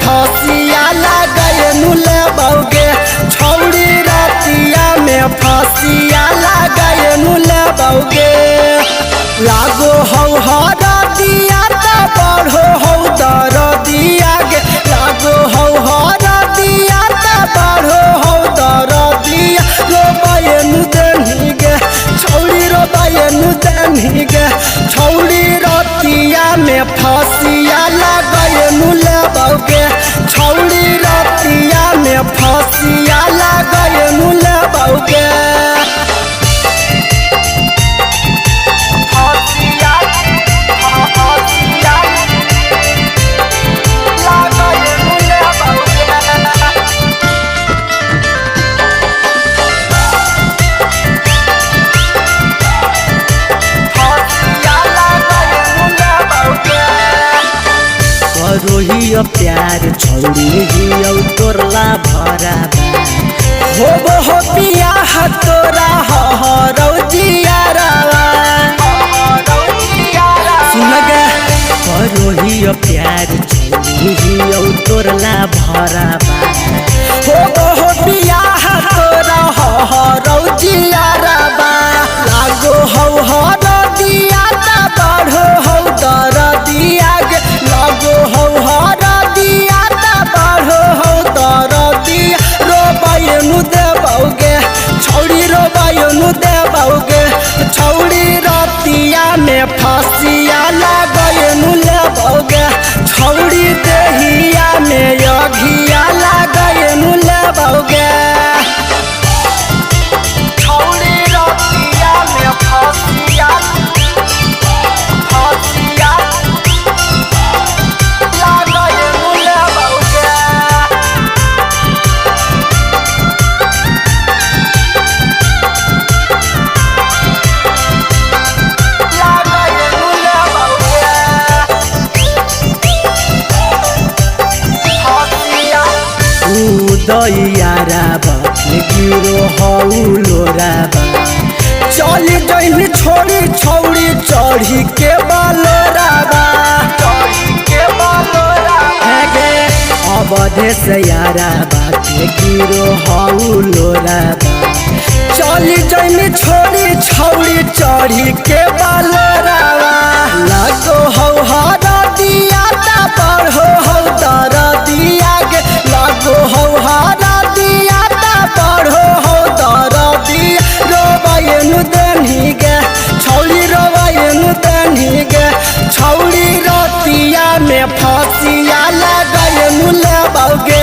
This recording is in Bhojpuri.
फांसिया लगायनु लेबौगे छौड़ी रतिया में फांसिया लगायनु लेबौगे लागो हौ हरदिया त बढ़ो हौ दरदिया गे लागो हौ हरदिया त बढ़ो हौ दरदिया रोबायनु देनी गे छौड़ी रोबायनु देनी गे छौड़ी रतिया में फांसिया लगायनु लेबौगे छौड़ी रतिया में फांसिया लगायनु लेबौगे रोहियो प्यार छौड़ी हियो तोरला भराबा हो बियाह तोरा हरौ जियारावा सुन गे रोहियो प्यार छौड़ी हियो तोरला भराबा हो बियाह तोरा हरौ जियारावा लागो हौ हरदिया त बढ़ो हौ दरदिया गे लागो हौ हरदिया त बढ़ो हौ दरदिया रोबायनु देबौगे छौड़ी रोबायनु देबौगे छौड़ी रतिया में फांसिया लगायनु लेबौगे छौड़ी देहिया में अघिया लगायनु लेबौगे छौड़ी रतिया में फांसिया दैयारा बाटे गिरो हौलोराबा चली जइनी छोड़ी छौड़ी चढ़ी के बालोराबा गे अवधे से यारा बाटे गिरो हौलोराबा चली जइनी छोड़ी छौड़ी चढ़ी के बालोराबा लागो हौ हरदिया त बढ़ो हौ दरदिया गे लागो हौ हरदिया त बढ़ो हौ दरदिया रोबायनु देनी गे छौड़ी रोबायनु देनी गे छौड़ी रतिया में फांसिया लगायनु लेबौगे